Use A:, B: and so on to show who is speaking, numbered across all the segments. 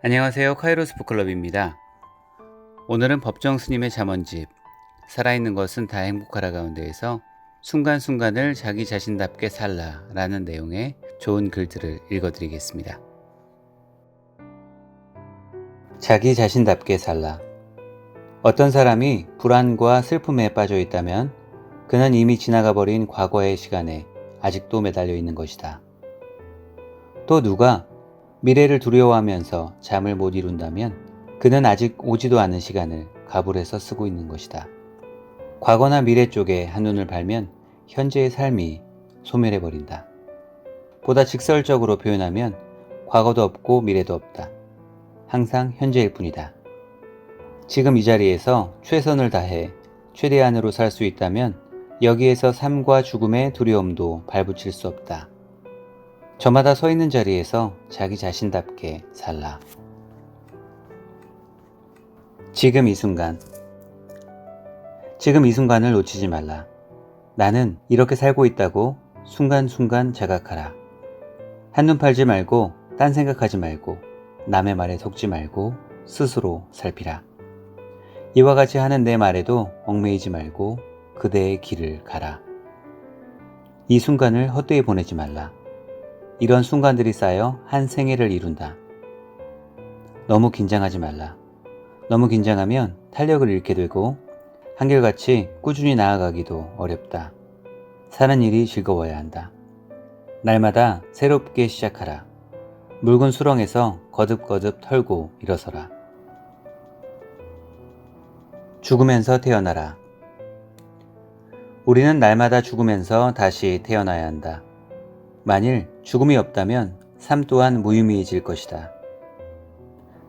A: 안녕하세요. 카이로스 북클럽입니다. 오늘은 법정 스님의 잠언집 살아있는 것은 다 행복하라 가운데에서 순간순간을 자기 자신답게 살라 라는 내용의 좋은 글들을 읽어드리겠습니다. 자기 자신답게 살라. 어떤 사람이 불안과 슬픔에 빠져 있다면 그는 이미 지나가 버린 과거의 시간에 아직도 매달려 있는 것이다. 또 누가 미래를 두려워하면서 잠을 못 이룬다면 그는 아직 오지도 않은 시간을 가불해서 쓰고 있는 것이다. 과거나 미래 쪽에 한눈을 팔면 현재의 삶이 소멸해버린다. 보다 직설적으로 표현하면 과거도 없고 미래도 없다. 항상 현재일 뿐이다. 지금 이 자리에서 최선을 다해 최대한으로 살 수 있다면 여기에서 삶과 죽음의 두려움도 발붙일 수 없다. 저마다 서 있는 자리에서 자기 자신답게 살라. 지금 이 순간. 지금 이 순간을 놓치지 말라. 나는 이렇게 살고 있다고 순간순간 자각하라. 한눈 팔지 말고 딴 생각하지 말고 남의 말에 속지 말고 스스로 살피라. 이와 같이 하는 내 말에도 얽매이지 말고 그대의 길을 가라. 이 순간을 헛되이 보내지 말라. 이런 순간들이 쌓여 한 생애를 이룬다. 너무 긴장하지 말라. 너무 긴장하면 탄력을 잃게 되고 한결같이 꾸준히 나아가기도 어렵다. 사는 일이 즐거워야 한다. 날마다 새롭게 시작하라. 묽은 수렁에서 거듭거듭 털고 일어서라. 죽으면서 태어나라. 우리는 날마다 죽으면서 다시 태어나야 한다. 만일 죽음이 없다면 삶 또한 무의미해질 것이다.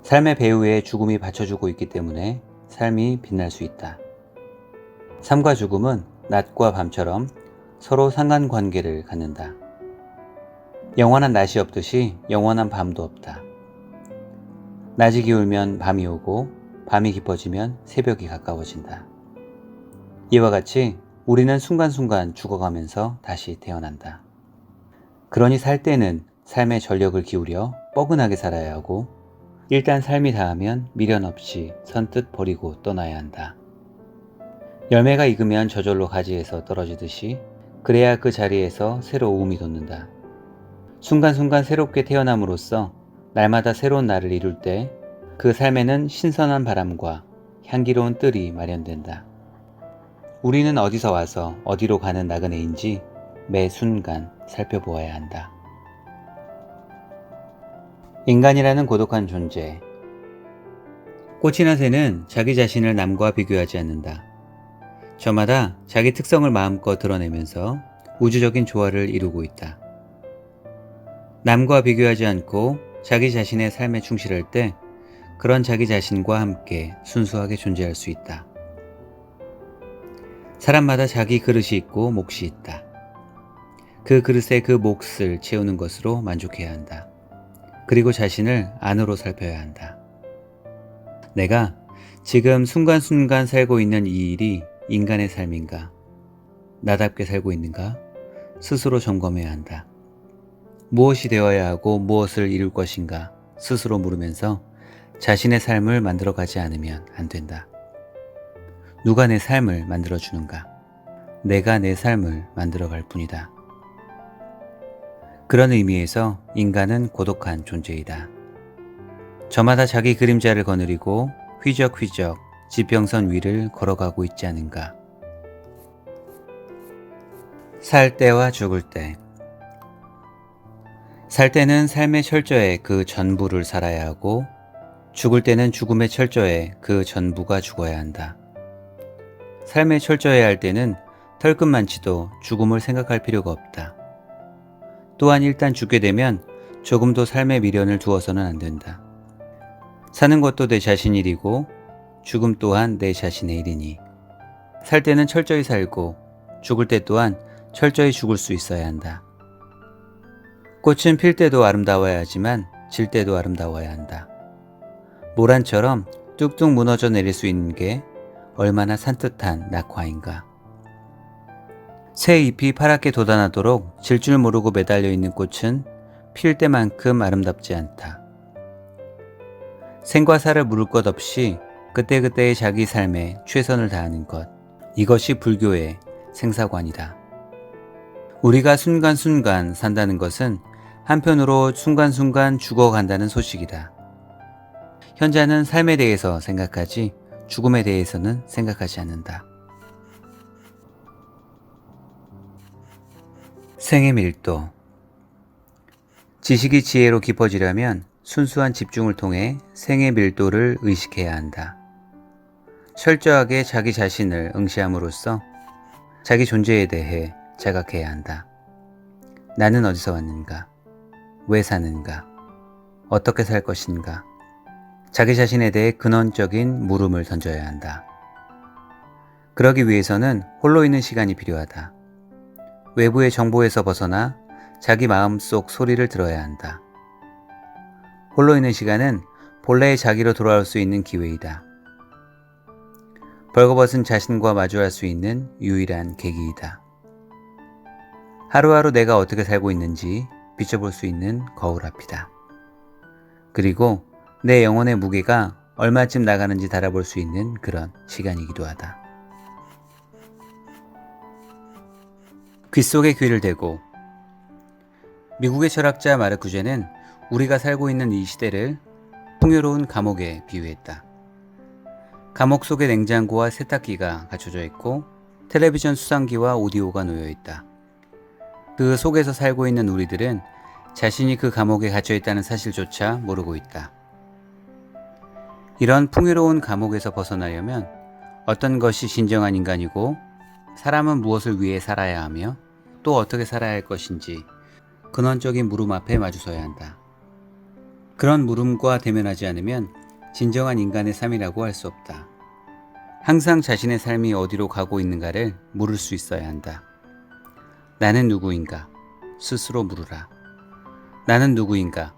A: 삶의 배후에 죽음이 받쳐주고 있기 때문에 삶이 빛날 수 있다. 삶과 죽음은 낮과 밤처럼 서로 상관관계를 갖는다. 영원한 낮이 없듯이 영원한 밤도 없다. 낮이 기울면 밤이 오고 밤이 깊어지면 새벽이 가까워진다. 이와 같이 우리는 순간순간 죽어가면서 다시 태어난다. 그러니 살 때는 삶의 전력을 기울여 뻐근하게 살아야 하고 일단 삶이 닿으면 미련 없이 선뜻 버리고 떠나야 한다. 열매가 익으면 저절로 가지에서 떨어지듯이 그래야 그 자리에서 새로움이 돋는다. 순간순간 새롭게 태어남으로써 날마다 새로운 날을 이룰 때 그 삶에는 신선한 바람과 향기로운 뜰이 마련된다. 우리는 어디서 와서 어디로 가는 나그네인지 매 순간 살펴보아야 한다. 인간이라는 고독한 존재. 꽃이나 새는 자기 자신을 남과 비교하지 않는다. 저마다 자기 특성을 마음껏 드러내면서 우주적인 조화를 이루고 있다. 남과 비교하지 않고 자기 자신의 삶에 충실할 때 그런 자기 자신과 함께 순수하게 존재할 수 있다. 사람마다 자기 그릇이 있고 몫이 있다. 그 그릇에 그 몫을 채우는 것으로 만족해야 한다. 그리고 자신을 안으로 살펴야 한다. 내가 지금 순간순간 살고 있는 이 일이 인간의 삶인가? 나답게 살고 있는가? 스스로 점검해야 한다. 무엇이 되어야 하고 무엇을 이룰 것인가? 스스로 물으면서 자신의 삶을 만들어가지 않으면 안 된다. 누가 내 삶을 만들어주는가? 내가 내 삶을 만들어갈 뿐이다. 그런 의미에서 인간은 고독한 존재이다. 저마다 자기 그림자를 거느리고 휘적휘적 지평선 위를 걸어가고 있지 않은가. 살 때와 죽을 때. 살 때는 삶의 철저에 그 전부를 살아야 하고 죽을 때는 죽음의 철저에 그 전부가 죽어야 한다. 삶의 철저해야 할 때는 털끝만치도 죽음을 생각할 필요가 없다. 또한 일단 죽게 되면 조금도 삶의 미련을 두어서는 안 된다. 사는 것도 내 자신 일이고 죽음 또한 내 자신의 일이니 살 때는 철저히 살고 죽을 때 또한 철저히 죽을 수 있어야 한다. 꽃은 필 때도 아름다워야 하지만 질 때도 아름다워야 한다. 모란처럼 뚝뚝 무너져 내릴 수 있는 게 얼마나 산뜻한 낙화인가. 새 잎이 파랗게 돋아나도록 질 줄 모르고 매달려 있는 꽃은 필 때만큼 아름답지 않다. 생과 사를 물을 것 없이 그때그때의 자기 삶에 최선을 다하는 것. 이것이 불교의 생사관이다. 우리가 순간순간 산다는 것은 한편으로 순간순간 죽어간다는 소식이다. 현자는 삶에 대해서 생각하지 죽음에 대해서는 생각하지 않는다. 생의 밀도. 지식이 지혜로 깊어지려면 순수한 집중을 통해 생의 밀도를 의식해야 한다. 철저하게 자기 자신을 응시함으로써 자기 존재에 대해 자각해야 한다. 나는 어디서 왔는가? 왜 사는가? 어떻게 살 것인가? 자기 자신에 대해 근원적인 물음을 던져야 한다. 그러기 위해서는 홀로 있는 시간이 필요하다. 외부의 정보에서 벗어나 자기 마음속 소리를 들어야 한다. 홀로 있는 시간은 본래의 자기로 돌아올 수 있는 기회이다. 벌거벗은 자신과 마주할 수 있는 유일한 계기이다. 하루하루 내가 어떻게 살고 있는지 비춰볼 수 있는 거울 앞이다. 그리고 내 영혼의 무게가 얼마쯤 나가는지 달아볼 수 있는 그런 시간이기도 하다. 귀 속에 귀를 대고. 미국의 철학자 마르쿠제는 우리가 살고 있는 이 시대를 풍요로운 감옥에 비유했다. 감옥 속에 냉장고와 세탁기가 갖춰져 있고 텔레비전 수상기와 오디오가 놓여 있다. 그 속에서 살고 있는 우리들은 자신이 그 감옥에 갇혀 있다는 사실조차 모르고 있다. 이런 풍요로운 감옥에서 벗어나려면 어떤 것이 진정한 인간이고 사람은 무엇을 위해 살아야 하며 또 어떻게 살아야 할 것인지 근원적인 물음 앞에 마주서야 한다. 그런 물음과 대면하지 않으면 진정한 인간의 삶이라고 할 수 없다. 항상 자신의 삶이 어디로 가고 있는가를 물을 수 있어야 한다. 나는 누구인가? 스스로 물으라. 나는 누구인가?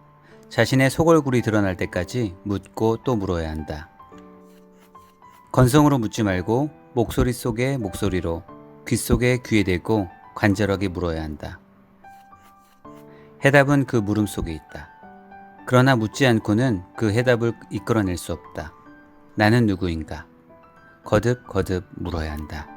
A: 자신의 속얼굴이 드러날 때까지 묻고 또 물어야 한다. 건성으로 묻지 말고 목소리 속에 목소리로, 귀 속에 귀에 대고 간절하게 물어야 한다. 해답은 그 물음 속에 있다. 그러나 묻지 않고는 그 해답을 이끌어낼 수 없다. 나는 누구인가? 거듭거듭 물어야 한다.